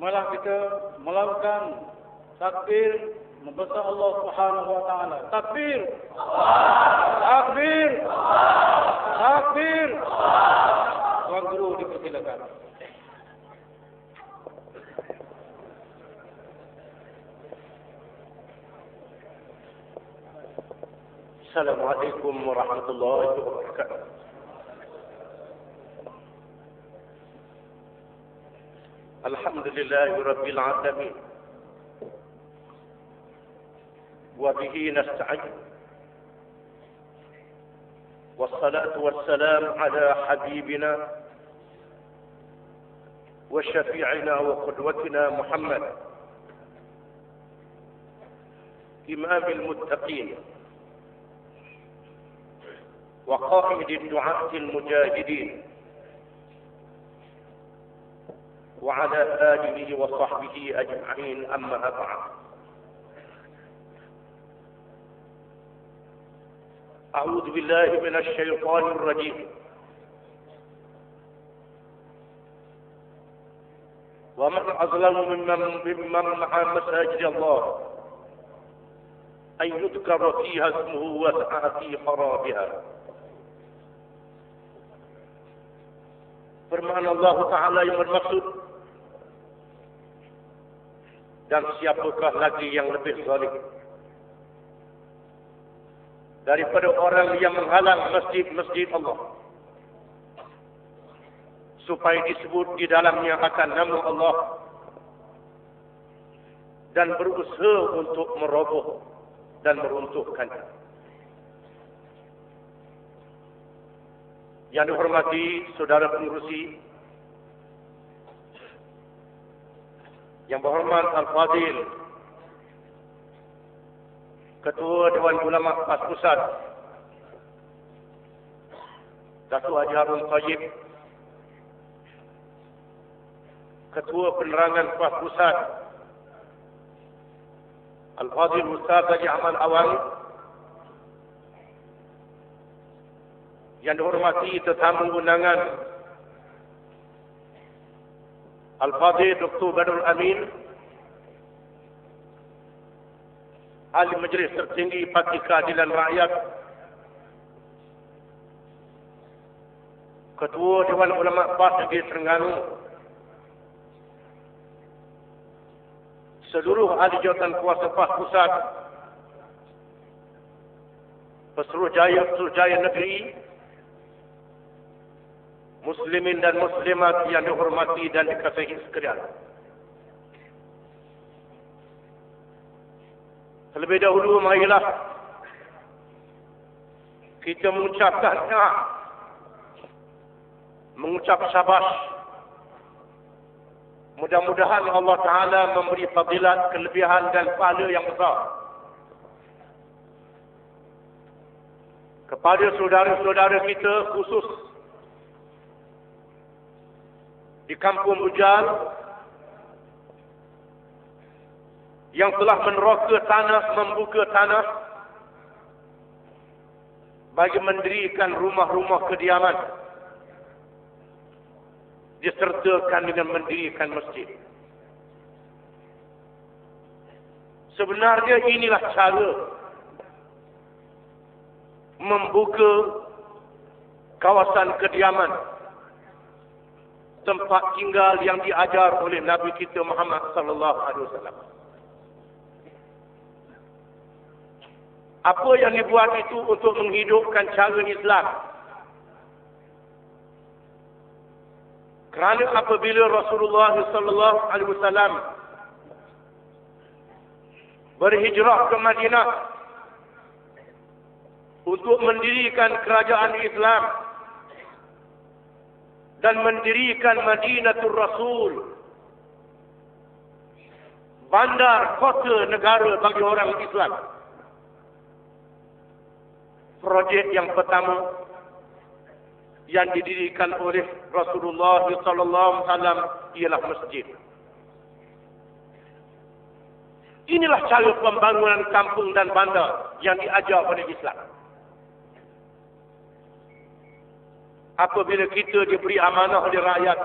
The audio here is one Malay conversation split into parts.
malah kita melakukan takbir membesar Allah Subhanahu wa taala. Takbir. Takbir. Takbir. Tuan Guru dipersilakan. Assalamualaikum warahmatullahi wabarakatuh. Alhamdulillahi rabbil alamin. Wa bihi nasta'in. Wassalatu wassalam ala habibina wa syafi'ina wa qudwatina Muhammad imamil muttaqin وقائد الدعاة المجاهدين وعلى آله وصحبه أجمعين أما بعد أعوذ بالله من الشيطان الرجيم ومن أظلم ممن منع مساجد الله أن يذكر فيها اسمه وسعى في خرابها. Firman Allah Ta'ala yang bermaksud, dan siapakah lagi yang lebih zalim daripada orang yang menghalang masjid-masjid Allah supaya disebut di dalamnya akan nama Allah dan berusaha untuk meroboh dan meruntuhkannya. Yang dihormati saudara pengurusi, yang berhormat Al-Fadil Ketua Dewan Ulama PAS Pusat Datuk Haji Harun Tayyib, Ketua Penerangan PAS Pusat Al-Fadil Ustaz Haji Ahmad Awang, yang dihormati tetamu undangan Al-Fadhil Dr. Badrul Amin, Ahli Majlis Tertinggi Parti Keadilan Rakyat, Ketua Dewan Ulama PAS Negeri Terengganu, seluruh ahli jawatan kuasa PAS Pusat, Pesuruhjaya Negeri, Muslimin dan Muslimat yang dihormati dan dikasihi sekalian. Terlebih dahulu, marilah kita mengucap syabas. Mudah-mudahan Allah Ta'ala memberi fadilat, kelebihan dan pahala yang besar kepada saudara-saudara kita, khusus di Kampung Bujal yang telah membuka tanah bagi mendirikan rumah-rumah kediaman disertakan dengan mendirikan masjid. Sebenarnya inilah cara membuka kawasan kediaman, tempat tinggal yang diajar oleh Nabi kita Muhammad sallallahu alaihi wasallam. Apa yang dibuat itu untuk menghidupkan cara Islam. Kerana apabila Rasulullah sallallahu alaihi wasallam berhijrah ke Madinah untuk mendirikan kerajaan Islam dan mendirikan Madinatul Rasul, bandar kota negara bagi orang Islam. Projek yang pertama yang didirikan oleh Rasulullah sallallahu alaihi wasallam ialah masjid. Inilah cara pembangunan kampung dan bandar yang diajar oleh Islam. Apabila kita diberi amanah oleh rakyat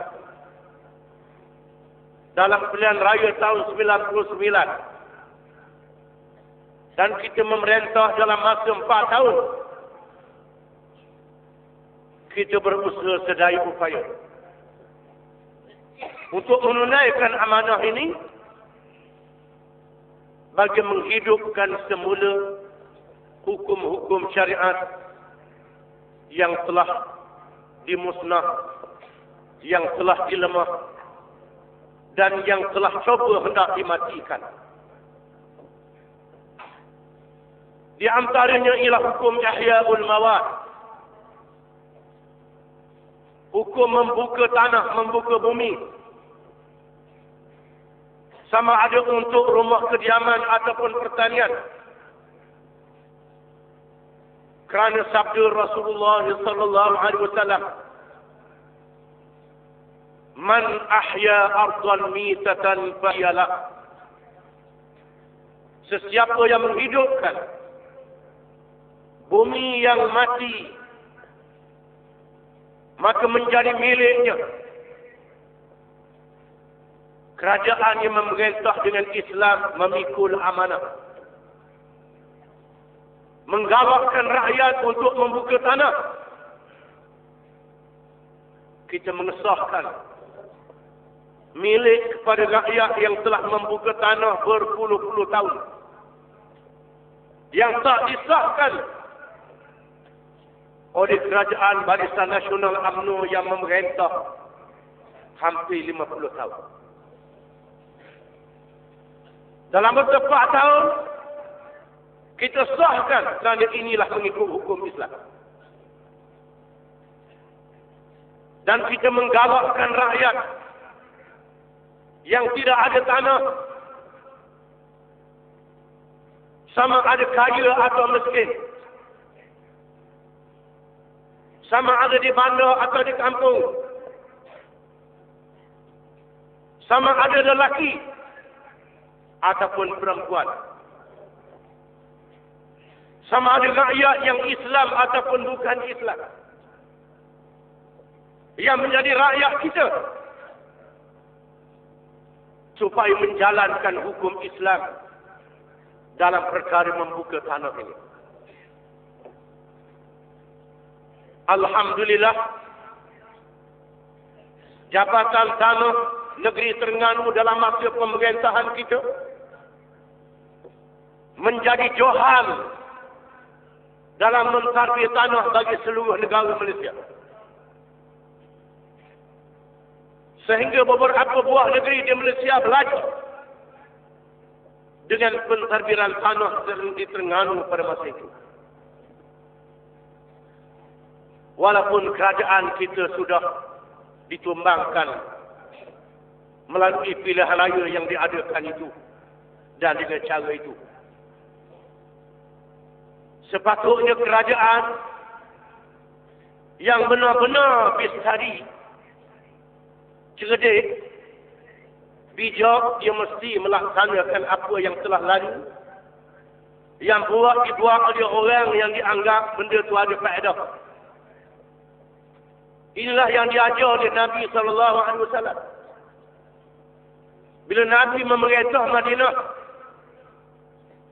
dalam pilihan raya tahun 99. Dan kita memerintah dalam masa 4 tahun. Kita berusaha sedaya upaya untuk menunaikan amanah ini bagi menghidupkan semula hukum-hukum syariat yang telah dimusnah, yang telah dilemah, dan yang telah coba hendak dimatikan. Di antaranya ialah hukum ihya'ul mawad. Hukum membuka tanah, membuka bumi. Sama ada untuk rumah kediaman ataupun pertanian. Kerana sabda Rasulullah sallallahu alaihi wasallam, "Man ahya ardan mitatan fahiyalah." Sesiapa yang menghidupkan bumi yang mati, maka menjadi miliknya. Kerajaan yang memerintah dengan Islam memikul amanah, menggalakkan rakyat untuk membuka tanah. Kita mengesahkan milik kepada rakyat yang telah membuka tanah berpuluh-puluh tahun, yang tak disahkan oleh kerajaan Barisan Nasional UMNO yang memerintah hampir 50 tahun. Dalam beberapa 4 tahun, kita sahkan kerana inilah mengikut hukum Islam. Dan kita menggalakkan rakyat yang tidak ada tanah, sama ada kaya atau miskin, sama ada di bandar atau di kampung, sama ada lelaki ataupun perempuan, sama ada rakyat yang Islam ataupun bukan Islam, yang menjadi rakyat kita, supaya menjalankan hukum Islam dalam perkara membuka tanah ini. Alhamdulillah, Jabatan Tanah Negeri Terengganu dalam masa pemerintahan kita menjadi johan dalam mentadbir tanah bagi seluruh negara Malaysia. Sehingga beberapa buah negeri di Malaysia belajar dengan pentadbiran tanah di Terengganu pada masa itu. Walaupun kerajaan kita sudah ditumbangkan melalui pilihan raya yang diadakan itu dan dengan cara itu, sepatutnya kerajaan yang benar-benar bistari, cerdik, bijak, dia mesti melaksanakan apa yang telah lalu, yang dibuat oleh orang yang dianggap benda itu ada faedah. Inilah yang diajar oleh Nabi SAW. Bila Nabi memerintah Madinah,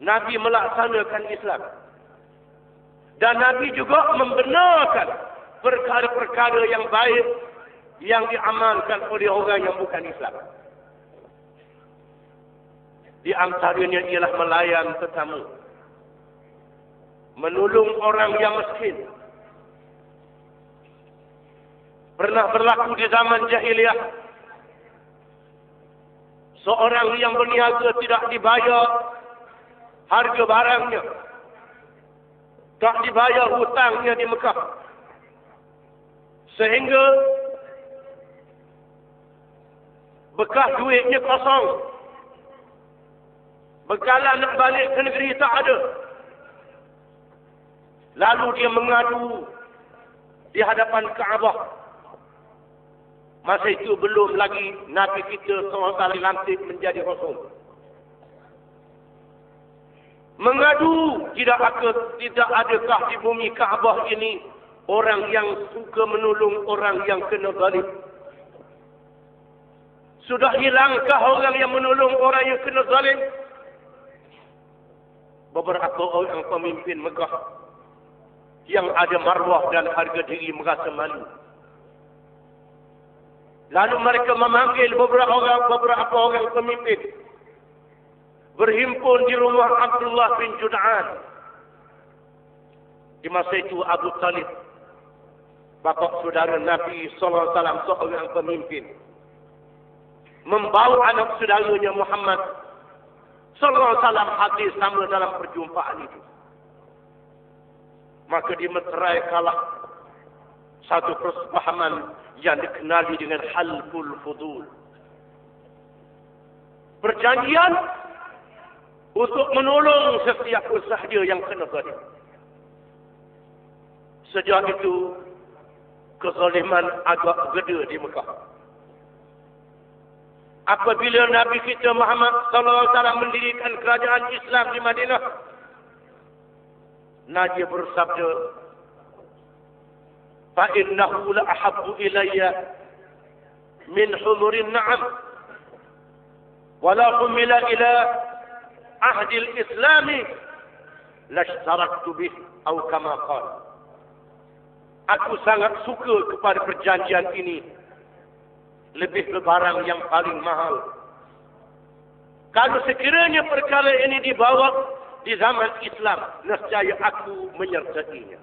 Nabi melaksanakan Islam. Dan Nabi juga membenarkan perkara-perkara yang baik yang diamalkan oleh orang yang bukan Islam. Di antaranya ialah melayan tetamu, menolong orang yang miskin. Pernah berlaku di zaman jahiliyah, seorang yang berniaga tidak dibayar harga barangnya, tak dibayar hutangnya di Mekah, sehingga bekas duitnya kosong, bekalan nak balik ke negeri tak ada. Lalu dia mengadu di hadapan Kaabah. Masa itu belum lagi Nabi kita SAW lantik menjadi Rasul. Mengadu, tidak adakah di bumi Kaabah ini orang yang suka menolong orang yang kena zalim. Sudah hilangkah orang yang menolong orang yang kena zalim? Beberapa orang pemimpin Mekah yang ada maruah dan harga diri merasa malu. Lalu mereka memanggil beberapa orang pemimpin berhimpun di rumah Abdullah bin Jud'an. Di masa itu Abu Talib, bapa saudara Nabi sallallahu alaihi wasallam, seorang pemimpin, membawa anak saudaranya Muhammad sallallahu alaihi wasallam hadir sama dalam perjumpaan itu. Maka dimeterai kalah satu persepahaman yang dikenali dengan halful fudul. Perjanjian untuk menolong setiap usaha dia yang kena zalim. Sejak itu kezaliman agak gede di Mekah. Apabila Nabi kita Muhammad sallallahu alaihi wasallam mendirikan kerajaan Islam di Madinah, Nabi bersabda, "Fa innahu la ahabbu ilayya min humurin na'am, wa la humila ila ahdi al-Islam lashtaraktu bih atau kama qala." Aku sangat suka kepada perjanjian ini, lebih barang yang paling mahal. Kalau sekiranya perkara ini dibawa di zaman Islam, nescaya aku menyertainya.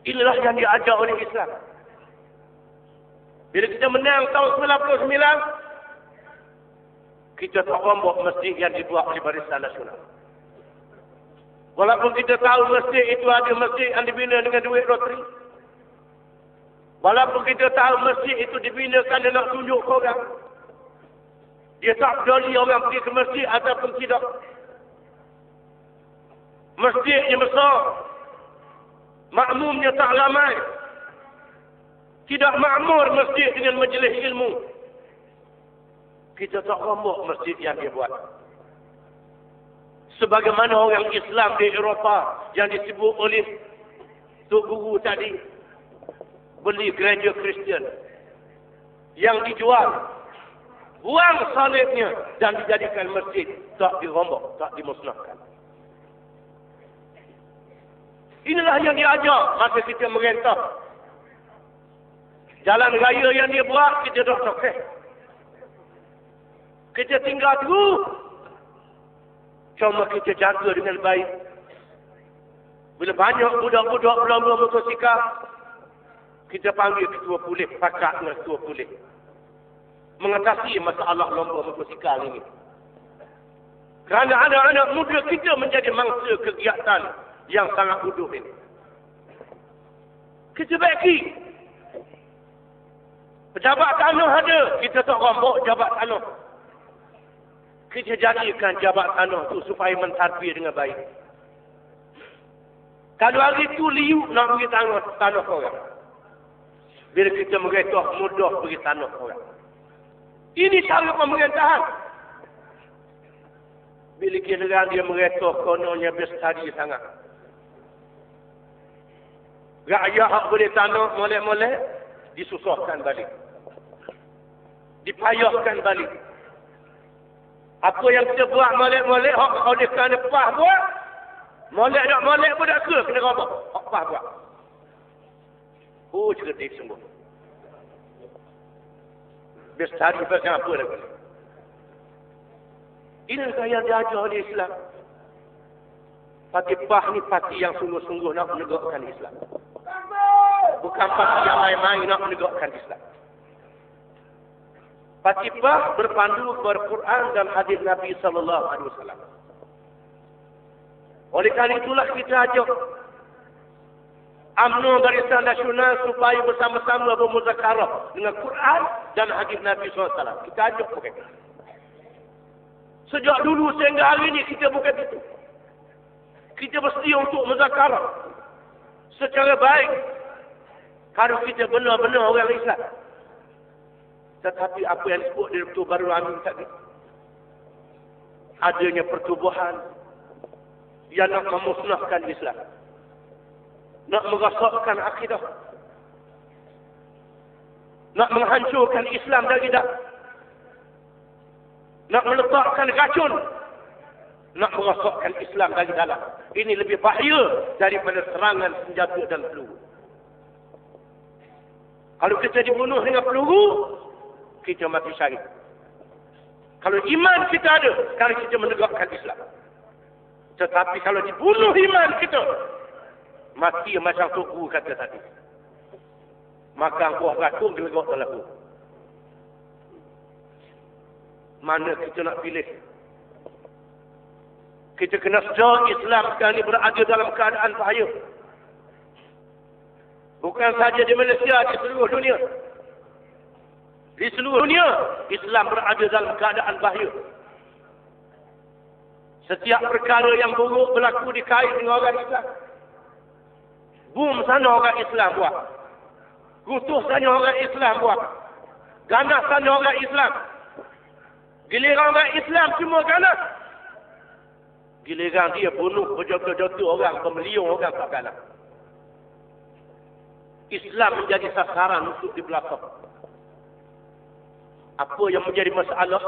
Inilah yang diajar oleh Islam. Bila kita menang tahun 99, kita tak rombok masjid yang dibuat oleh Barisan Nasional. Walaupun kita tahu masjid itu ada masjid yang dibina dengan duit loteri. Walaupun kita tahu masjid itu dibina kerana nak tunjuk ke orang. Dia tak peduli orang pergi ke masjid ataupun tidak. Masjidnya besar. Makmumnya tak ramai. Tidak makmur masjid dengan majlis ilmu. Kita tak rombok masjid yang dia buat. Sebagaimana orang Islam di Eropah yang disebut oleh Tok Guru tadi, beli gereja Kristian yang dijual, buang salibnya dan dijadikan masjid, tak dirombak, tak dimusnahkan. Inilah yang diajar masa kita merentah. Jalan raya yang dia buat, kita dah tokeh. Kita tinggal terus. Cuma kita jaga dengan baik. Bila banyak budak-budak berlomba motosikal, kita panggil ketua polis, pakat dengan ketua polis, mengatasi masalah lomba motosikal ini. Kerana anak-anak muda kita menjadi mangsa kegiatan yang sangat bodoh ini. Kita baiki. Pejabat tanah ada, kita tak rombok jabat tanah. Kita jadikan jabat tanah itu supaya mentadbir dengan baik. Kalau hari itu liuk nak bagi tanah orang. Bila kita merintah, mudah bagi tanah orang. Ini cara pemerintahan. Bila kira dia merintah, kononnya bestari sangat. Rakyat hak boleh tanah, molek-molek, disusahkan balik. Dipayahkan balik. Apa yang kita buat molek-molek, hak oleh kerana pah buat, molek tak molek pun tak kena robok. Hak pah buat. Oh, cerdik sungguh. Bestari pasal apa lagi? Inilah yang diajar oleh Islam. Parti PAH ni parti yang sungguh-sungguh nak menegakkan Islam. Bukan parti yang main-main nak menegakkan Islam. Parti PAH berpandu kepada Quran dan hadis Nabi sallallahu alaihi wasallam. Oleh kerana itulah kita ajak UMNO Barisan Nasional supaya bersama-sama bermuzakarah dengan Quran dan hadis Nabi sallallahu alaihi wasallam. Kita ajak mereka. Sejak dulu sehingga hari ini kita bukan itu. Kita mesti untuk muzakarah secara baik. Kalau kita benar-benar orang Islam. Tetapi apa yang disebut di Dr. Barul Amin tadi, adanya pertubuhan yang nak memusnahkan Islam, nak merosakkan akidah, nak menghancurkan Islam dari dalam. nak meletakkan racun, nak merosakkan Islam dari dalam. Ini lebih bahaya daripada serangan senjata dan peluru. Kalau kita dibunuh dengan peluru, kita mati syahid. Kalau iman kita ada, kalau kita menegakkan Islam. Tetapi kalau dibunuh iman kita, mati macam Tuku kata tadi. Maka buah racun gelegak dalam aku. Mana kita nak pilih? Kita kena sedar Islam sekarang ini berada dalam keadaan bahaya. Bukan saja di Malaysia, di seluruh dunia. Di seluruh dunia, Islam berada dalam keadaan bahaya. Setiap perkara yang buruk berlaku dikait dengan orang Islam. Bom sana orang Islam buat. Rusuh sana orang Islam buat. Ganas sana orang Islam. Giliran orang Islam semua ganas. Giliran dia bunuh berjodoh-jodoh orang, pemeliung orang tak ganas. Islam menjadi sasaran untuk dibelakang. Apa yang menjadi masalah?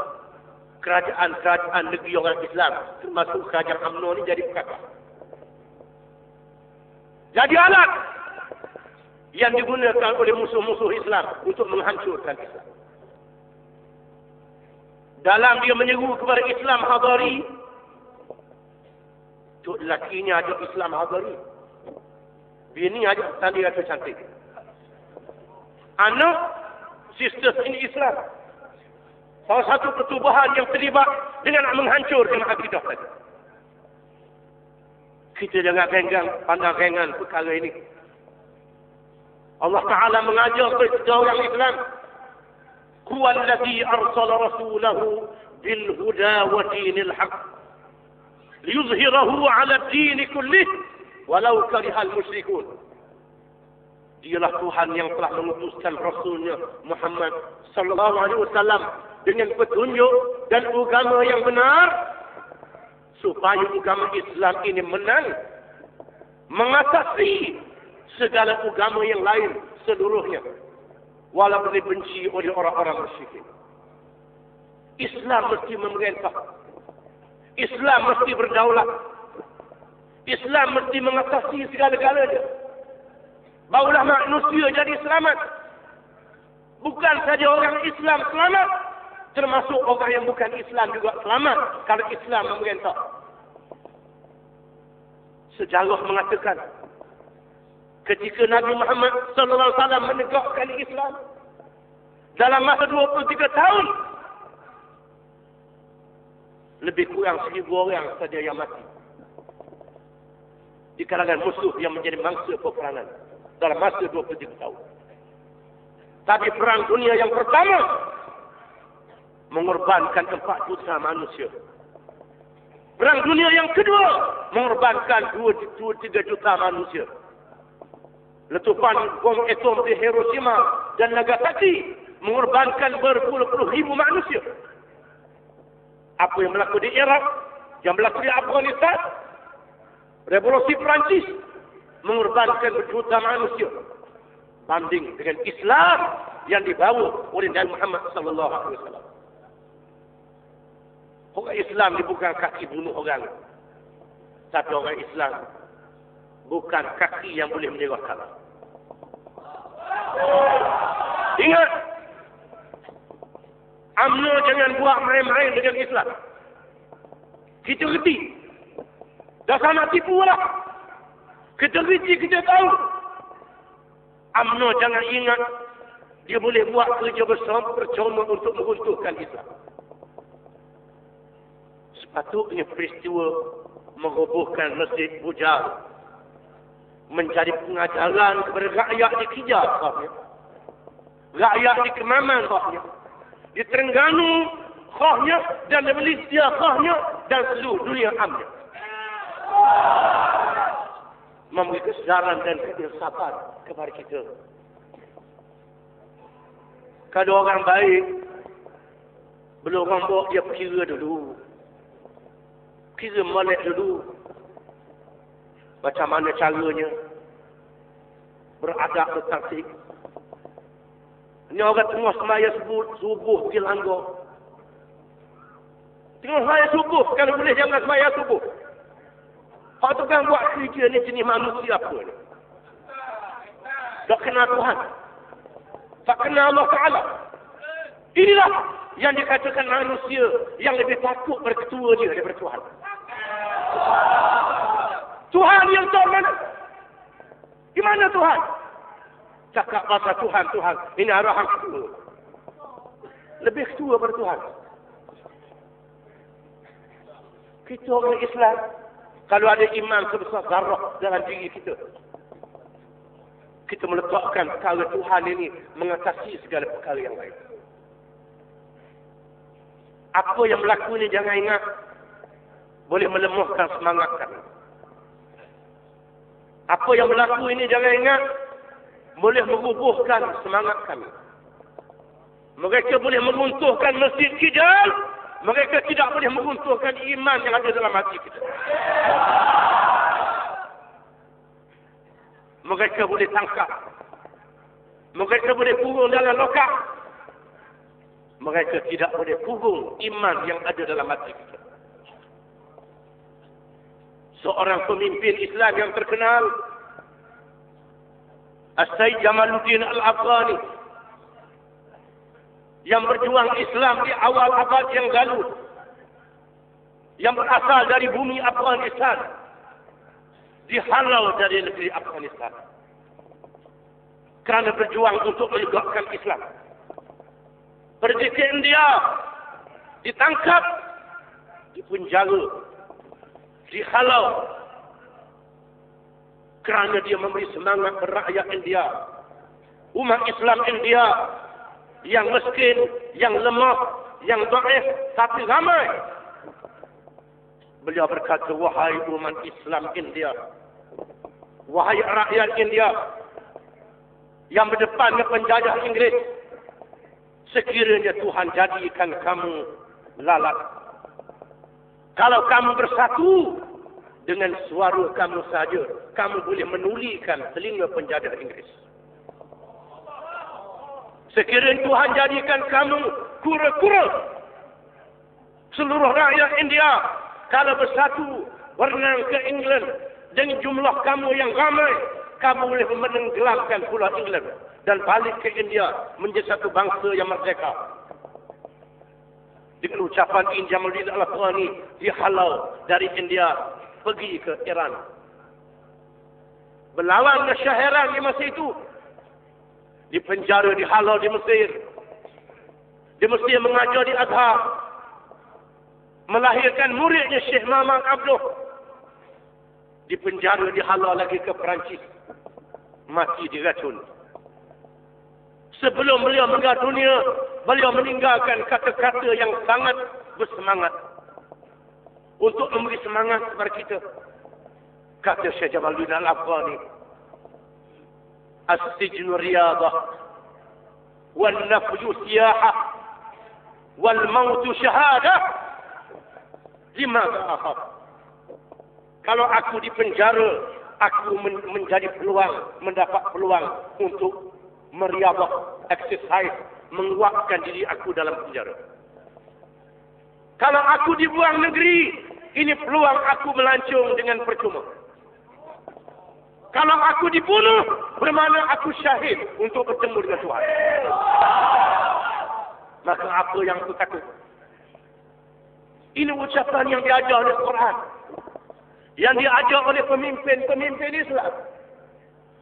Kerajaan-kerajaan negeri orang Islam, termasuk kerajaan UMNO ni jadi perkara. Jadi alat yang digunakan oleh musuh-musuh Islam untuk menghancurkan Islam. Dalam dia menyeru kepada Islam hadari, tu lakinya ada Islam hadari. Bini ada tadi kata cantik. Anak, sisters ini Islam. Salah satu pertubuhan yang terlibat dengan nak menghancurkan akidah tadi. Kita jangan renggang, pandang rengan perkara ini. Allah Ta'ala mengajar kepada orang Islam. Huwallazi arsala rasulahu bilhuda wa dinil haq. Liyuzhirahu ala dini kullih. Walau karihal musyrikun. Dialah Tuhan yang telah mengutuskan Rasulnya Muhammad sallallahu alaihi wasallam dengan petunjuk dan agama yang benar supaya agama Islam ini menang mengatasi segala agama yang lain seluruhnya walaupun dibenci oleh orang-orang musyrikin. Islam mesti memerintah. Islam mesti berdaulat. Islam mesti mengatasi segala-galanya. Barulah manusia jadi selamat. Bukan saja orang Islam selamat, termasuk orang yang bukan Islam juga selamat kalau Islam memerintah. Sejarah mengatakan ketika Nabi Muhammad sallallahu alaihi wasallam menegakkan Islam dalam masa 23 tahun, lebih kurang 1,000 orang saja yang mati di kalangan musuh yang menjadi mangsa peperangan dalam masa 23 tahun. Tapi perang dunia yang pertama mengorbankan 4 juta manusia. Perang dunia yang kedua mengorbankan 2-3 juta manusia. Letupan bom atom di Hiroshima dan Nagasaki mengorbankan berpuluh-puluh ribu manusia. Apa yang berlaku di Iraq, yang berlaku di Afghanistan, revolusi Perancis mengorbankan berjuta manusia. Banding dengan Islam yang dibawa oleh Nabi Muhammad sallallahu alaihi wasallam. Orang Islam ni bukan kaki bunuh orang. Tapi orang Islam bukan kaki yang boleh menyerahkan. Ingat, UMNO jangan buat main-main dengan Islam. Kita reti. Dah sama tipu lah. Kita reti, kita tahu. UMNO jangan ingat dia boleh buat kerja besar percuma untuk meruntuhkan Islam. Sepatutnya peristiwa merobohkan Masjid Bujar menjadi pengajaran kepada rakyat di Kejar khasnya, rakyat di Kemaman khasnya, di Terengganu khasnya, dan di Malaysia khasnya, dan seluruh dunia amnya. Memberi kesedaran dan keinsapan kepada kita. Kalau orang baik, belum orang bawa dia kira dulu. Kira molek dulu. Macam mana caranya beradab bertaktik. Ini orang tengah semaya subuh di langgar. Tengah sembahyang subuh. Kalau boleh jangan sembahyang subuh. Hak tukang buat kerja ni jenis manusia apa ni? Tak kenal Tuhan. Tak kenal Allah Ta'ala. Inilah yang dikatakan manusia yang lebih takut pada ketua dia daripada Tuhan. Tuhan yang tahu mana? Di mana Tuhan? Cakap pasal Tuhan. Ini arahan ketua. Lebih ketua pada Tuhan. Kita orang Islam, kalau ada iman sebesar zarah dalam diri kita, kita meletakkan perkara Tuhan ini mengatasi segala perkara yang lain. Apa yang berlaku ini jangan ingat boleh melemahkan semangat kami. Apa yang berlaku ini jangan ingat boleh merubuhkan semangat kami. Mereka boleh meruntuhkan masjid Kidal, mereka tidak boleh meruntuhkan iman yang ada dalam hati kita. Mereka boleh tangkap, mereka boleh kurung dalam lokap, mereka tidak boleh kurung iman yang ada dalam hati kita. Seorang pemimpin Islam yang terkenal, As-Sayyid Jamaluddin Al-Afghani, yang berjuang Islam di awal abad yang lalu, yang berasal dari bumi Afghanistan, dihalau dari negeri Afghanistan kerana berjuang untuk menegakkan Islam. Pergi ke India, ditangkap, dipenjara, dihalau kerana dia memberi semangat kepada rakyat India, umat Islam India yang miskin, yang lemah, yang dhaif, tapi ramai. Beliau berkata, wahai umat Islam India, wahai rakyat India yang berdepan dengan penjajah Inggeris, sekiranya Tuhan jadikan kamu lalat, kalau kamu bersatu dengan suara kamu saja, kamu boleh menulikan telinga penjajah Inggeris. Sekiranya Tuhan jadikan kamu kura-kura, seluruh rakyat India kalau bersatu berenang ke England dengan jumlah kamu yang ramai, kamu boleh menenggelamkan pulau England dan balik ke India menjadi satu bangsa yang merdeka. Dengan ucapan ini, Jamaluddin Al-Afghani dihalau dari India pergi ke Iran, berlawan Syahiran di masa itu, dipenjara, dihalau di Mesir. Di Mesir mengajar di Azhar, melahirkan muridnya Syekh Muhammad Abduh. Dipenjara, dihalau lagi ke Perancis, mati diracun. Sebelum beliau meninggal dunia, beliau meninggalkan kata-kata yang sangat bersemangat untuk memberi semangat kepada kita. Kata Syekh Jamaluddin Al-Afghani, as-sijnu riyadah, wal nafyu siyahah, wal mautu syahadah, limadha akhaf. Kalau aku di penjara, aku menjadi peluang, mendapat peluang untuk meriadah, exercise, menguatkan diri aku dalam penjara. Kalau aku dibuang negeri, ini peluang aku melancung dengan percuma. Kalau aku dibunuh, bermakna aku syahid untuk bertemu dengan Tuhan. Maka apa yang aku takut? Ini ucapan yang diajar oleh Quran, yang diajar oleh pemimpin-pemimpin Islam.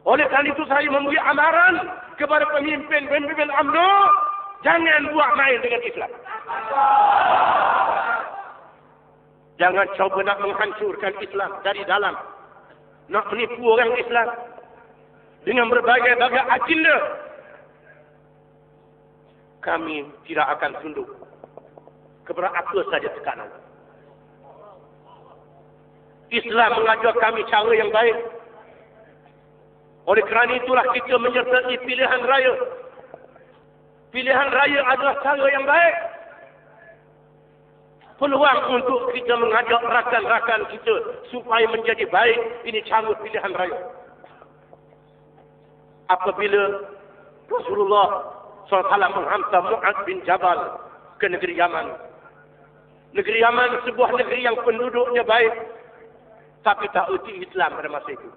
Oleh karena itu saya memberi amaran kepada pemimpin UMNO, jangan buat main dengan Islam. Jangan cuba nak menghancurkan Islam dari dalam, nak menipu orang Islam dengan berbagai-bagai agenda. Kami tidak akan tunduk kepada apa saja tekanan. Islam mengajar kami cara yang baik. Oleh kerana itulah kita menyertai pilihan raya. Pilihan raya adalah cara yang baik. Peluang untuk kita mengajak rakan-rakan kita supaya menjadi baik. Ini cara pilihan raya. Apabila Rasulullah SAW menghantar Mu'adz bin Jabal ke negeri Yaman, Negeri Yaman sebuah negeri yang penduduknya baik, tapi tak erti Islam pada masa itu.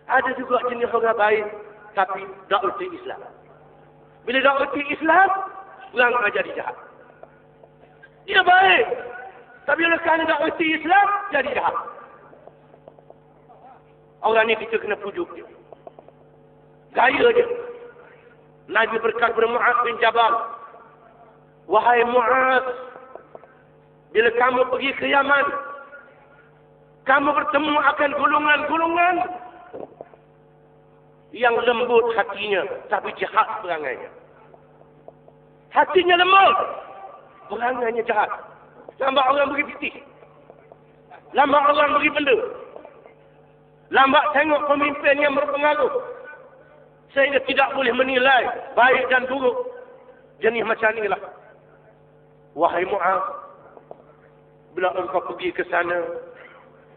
Ada juga jenis orang baik, tapi tak erti Islam. Bila tak erti Islam, orang akan jadi jahat. Dia baik, tapi oleh kerana tak erti Islam, jadi jahat. Orang ni kita kena pujuk dia. Gaya dia. Nabi berkata kepada Mu'az bin Jabal, wahai Mu'az, bila kamu pergi ke Yaman, kamu bertemu akan golongan-golongan yang lembut hatinya, tapi jahat perangainya. Hatinya lembut, perangainya jahat. Lambat orang beri pitih, lambat orang beri benda, lambat tengok pemimpin yang berpengaruh, sehingga tidak boleh menilai baik dan buruk. Jenis macam inilah. Wahai Mu'az, bila engkau pergi ke sana,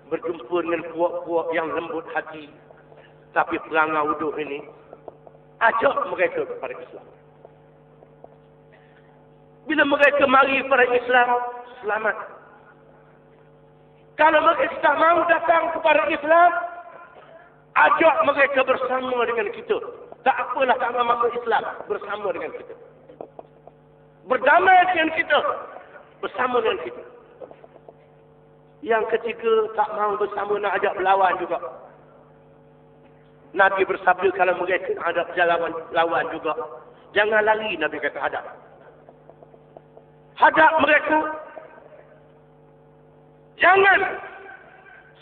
berjumpa dengan puak-puak yang lembut hati, tapi perangai wuduh ini, ajak mereka kepada Islam. Bila mereka mari kepada Islam, selamat. Kalau mereka tak mahu datang kepada Islam, ajak mereka bersama dengan kita. Tak apalah tak mahu masuk Islam, bersama dengan kita. Berdamai dengan kita, bersama dengan kita. Yang ketiga, tak mahu bersama, nak ajak berlawan juga. Nabi bersabda kalau mereka ada perjalanan lawan juga, jangan lari, Nabi kata hadap. Hadap mereka. Jangan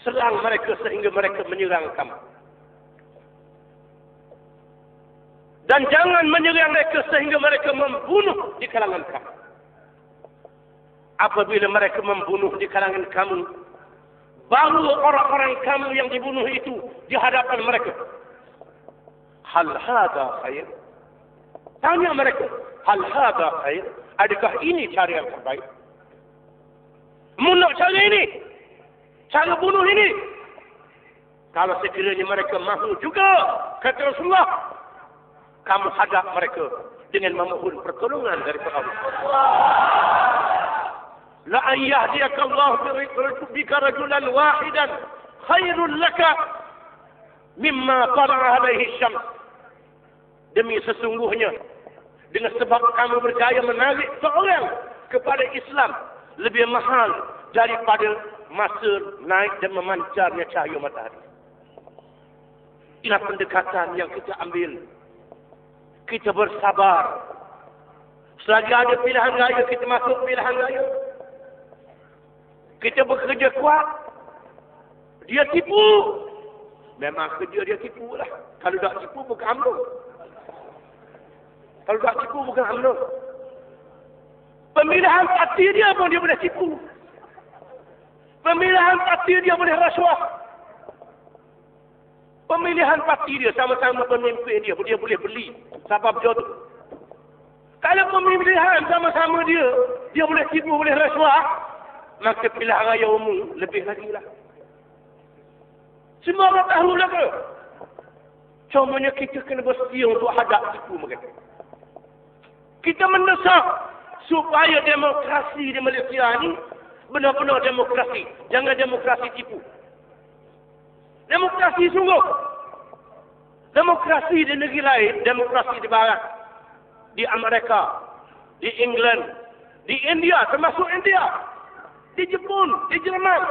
serang mereka sehingga mereka menyerang kamu. Dan jangan menyerang mereka sehingga mereka membunuh di kalangan kamu. Apabila mereka membunuh di kalangan kamu, baru orang-orang kamu yang dibunuh itu di hadapan mereka. Hal hadha khair? Tanya mereka, hal hadha khair? Adakah ini cara yang terbaik? Munak cara ini? Cara bunuh ini? Kalau sekiranya mereka mahu juga, kata Rasulullah, kamu hadap mereka dengan memohon pertolongan daripada Allah. La an yahdiyaka Allah bika rajulan wahidan khairul laka mimma tala'a alaihi syams. Demi sesungguhnya, dengan sebab kamu berjaya menarik seorang kepada Islam, lebih mahal daripada masa naik dan memancarnya cahaya matahari. Inilah pendekatan yang kita ambil. Kita bersabar. Selagi ada pilihan raya, kita masuk pilihan raya. Kita bekerja kuat. Dia tipu. Memang kerja dia tipu lah. Kalau tak tipu, bukan UMNO. Kalau tak tipu, bukan UMNO. Pemilihan parti dia pun dia boleh tipu. Pemilihan parti dia boleh rasuah. Pemilihan parti dia sama-sama pemimpin dia boleh beli sebab jodoh. Kalau pemilihan sama-sama dia boleh tipu, boleh rasuah, maka pilihan raya umum lebih lagi lah. Semua orang tahu lah ke? Cumanya kita kena bersedia untuk hadap tipu mereka. Kita mendesak supaya demokrasi di Malaysia ni benar-benar demokrasi. Jangan demokrasi tipu. Demokrasi sungguh. Demokrasi di negeri lain, demokrasi di barat, di Amerika, di England, di India, termasuk India, di Jepun, di Jerman.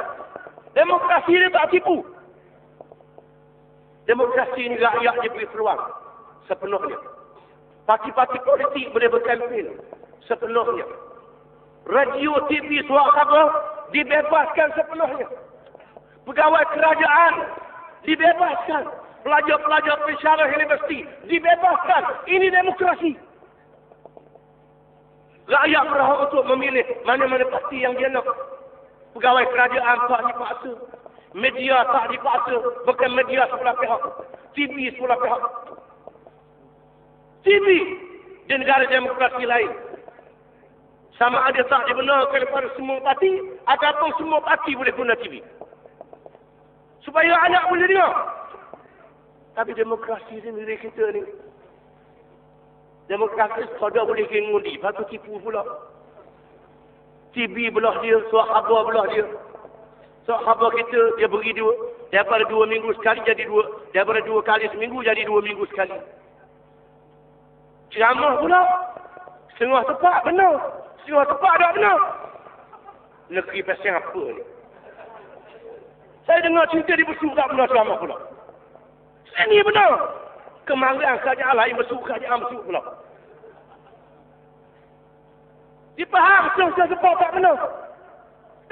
Demokrasi ini tak tipu. Demokrasi ini rakyat diberi peluang sepenuhnya. Parti-parti politik boleh berkempen sepenuhnya. Radio, TV, suara khabar dibebaskan sepenuhnya. Pegawai kerajaan dibebaskan. Pelajar-pelajar pensyarah universiti dibebaskan. Ini demokrasi. Rakyat berhak untuk memilih mana-mana parti yang dia nak. Pegawai kerajaan tak dipaksa. Media tak dipaksa. Bukan media sebelah pihak. TV sebelah pihak. TV di negara demokrasi lain. Sama ada tak dibenarkan kepada semua parti, ataupun semua parti boleh guna TV. Supaya anak boleh dengar. Tapi demokrasi di negeri kita ni, demokrasi sekadar boleh mengundi, lepas tu tipu pula. TV belah dia, sahabat belah dia. Sahabat kita, dia beri dua. Daripada 2 minggu sekali jadi 2. Daripada 2 kali seminggu jadi 2 minggu sekali. Ceramah pula. Setengah tepat benar. Setengah tepat tak benar. Negeri pasal apa ni? Saya dengar cerita di besuk tak benar ceramah pula. Ini benar. Kemarin kerajaan lain besuk, kerajaan besuk pula. Dipaham setengah tepat tak benar.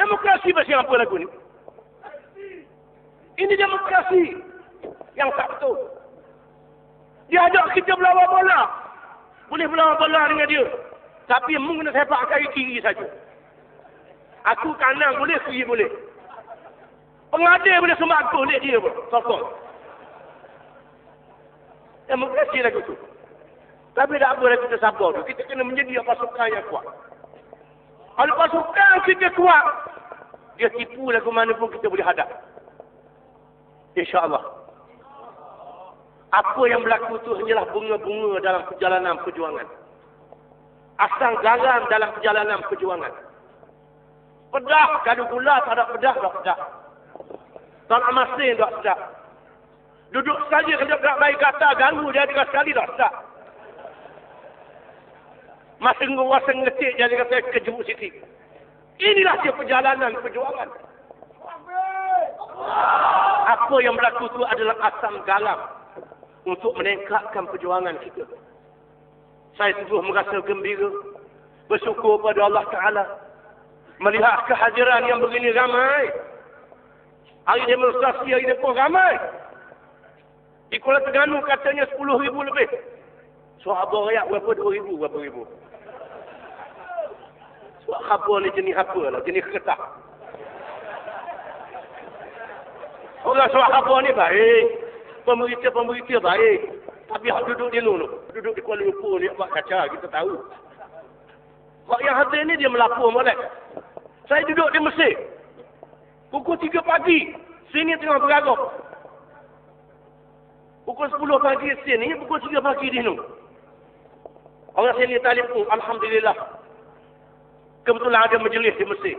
Demokrasi pasal apa lagu ni? Ini demokrasi yang tak betul. Dia ajak kita berlawan bola. Boleh berlawan bola dengan dia. Tapi mungkin sepak kaki kiri saja. Aku kanan boleh, kiri boleh. Pengadil boleh sembako oleh dia pun. Sokong. Demokrasi lagu tu. Tapi tak boleh kita sabar tu. Kita kena menjadi pasukan yang kuat. Kalau pasukan kita kuat, dia tipu lagu mana pun kita boleh hadap. InsyaAllah. Apa yang berlaku itu hanyalah bunga-bunga dalam perjalanan perjuangan. Asam garam dalam perjalanan perjuangan. Pedah, gaduh gula, tak ada pedah, tak pedah. Tak nak masin, tak sedap. Duduk saja kena tak baik kata, ganggu dia 3 sekali, tak sedap. Masing-masing ngetik, jadi kata kejebuk sikit. Inilah dia perjalanan perjuangan. Apa yang berlaku itu adalah asam garam untuk meningkatkan perjuangan kita. Saya sungguh merasa gembira, bersyukur pada Allah Ta'ala melihat kehadiran yang begini ramai. Hari demonstrasi hari ini pun ramai. Di Kuala Terengganu katanya 10,000 lebih. Sahabat rakyat berapa? 2,000, berapa ribu? Sahabat ni jenis apa lah? Jenis ketah. Orang sahabat ni baik. Pemerintah baik. Tapi hak duduk di Luno, duduk di Kuala Lumpur ni buat kaca, kita tahu. Hak yang hadir ni dia melapor molek. Saya duduk di Mesir. Pukul 3 pagi, sini tengah beragam. Pukul 10 pagi sini, pukul 3 pagi di Luno. Orang sini telefon, alhamdulillah. Kebetulan ada majlis di Mesir.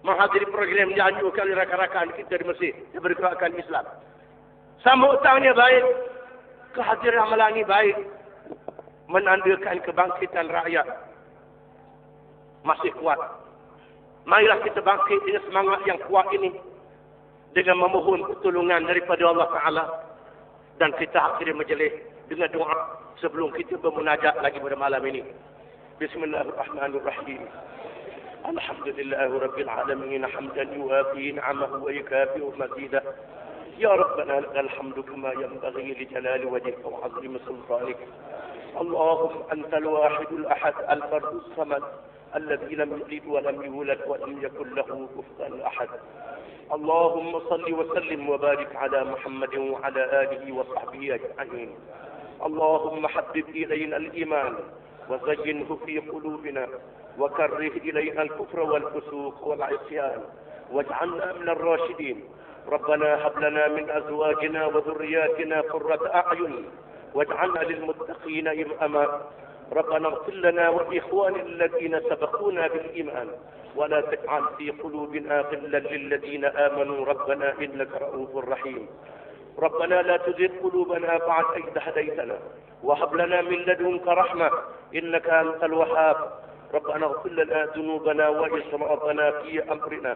Menghadiri program yang dianjurkan oleh rakan-rakan kita di Mesir. Dia bergerakkan Islam. Sambutannya baik. Kehadiran malam ini baik. Menandakan kebangkitan rakyat. Masih kuat. Marilah kita bangkit dengan semangat yang kuat ini. Dengan memohon pertolongan daripada Allah Ta'ala. Dan kita akhiri majlis dengan doa sebelum kita bermunajat lagi pada malam ini. Bismillahirrahmanirrahim. Alhamdulillah Rabbil Alamin. Hamdan yuafi ni'amahu wa yukafi'u mazidah. يا ربنا لك الحمد كما ينبغي لجلال وجهك وعظيم سلطانك. اللهم أنت الواحد الأحد الفرد الصمد الذي لم يلد ولم يولد ولم يكن له كفوا أحد. اللهم صل وسلم وبارك على محمد وعلى آله وصحبه أجمعين. اللهم حبب إلينا الإيمان وزينه في قلوبنا وكره إلينا الكفر والفسوق والعصيان واجعلنا من الراشدين. ربنا هب لنا من أزواجنا وذرياتنا قرة أعين واجعلنا للمتقين إماما. ربنا اغفر لنا ولإخواننا الذين سبقونا بالإيمان ولا تجعل في قلوبنا غلا للذين آمنوا ربنا إنك رؤوف رحيم. ربنا لا تزغ قلوبنا بعد إذ هديتنا وهب لنا من لدنك رحمة إنك أنت الوهاب. ربنا اغفر لنا ذنوبنا وإسرافنا في أمرنا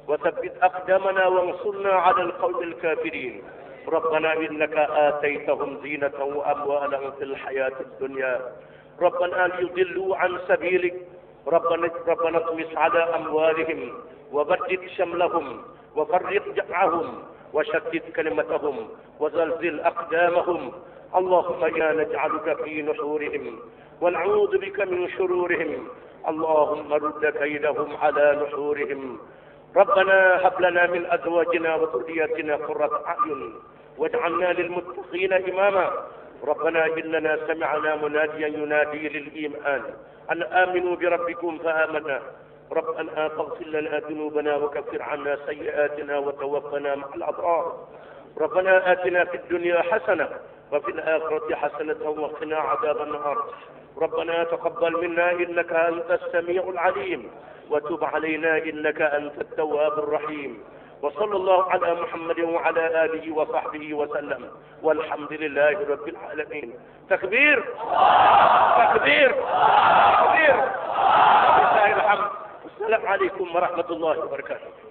وثبت أقدامنا وانصرنا على القوم الكافرين. ربنا إنك آتيتهم زينة وأموالا في الحياة الدنيا. ربنا ليضلوا عن سبيلك. ربنا اطمس على أموالهم وبدد شملهم وفرق جمعهم وشتت كلمتهم وزلزل أقدامهم. اللهم إنا نجعلك في نحورهم ونعوذ بك من شرورهم. اللهم رد كيدهم على نحورهم. ربنا هب لنا من أزواجنا وذرياتنا قرة أعين واجعلنا للمتقين إماما. ربنا إننا سمعنا مناديا ينادي للإيمان أن آمنوا بربكم فآمنا. ربنا فاغفر لنا ذنوبنا وكفر عنا سيئاتنا وتوفنا مع الأبرار. ربنا آتنا في الدنيا حسنة وفي الآخرة حسنة وقنا عذاب النار. ربنا تقبل منا إنك أنت السميع العليم، وتب علينا إنك أنت التواب الرحيم. وصلى الله على محمد وعلى آله وصحبه وسلم، والحمد لله رب العالمين. تكبير تكبير تكبير. لله الحمد. السلام عليكم ورحمة الله وبركاته.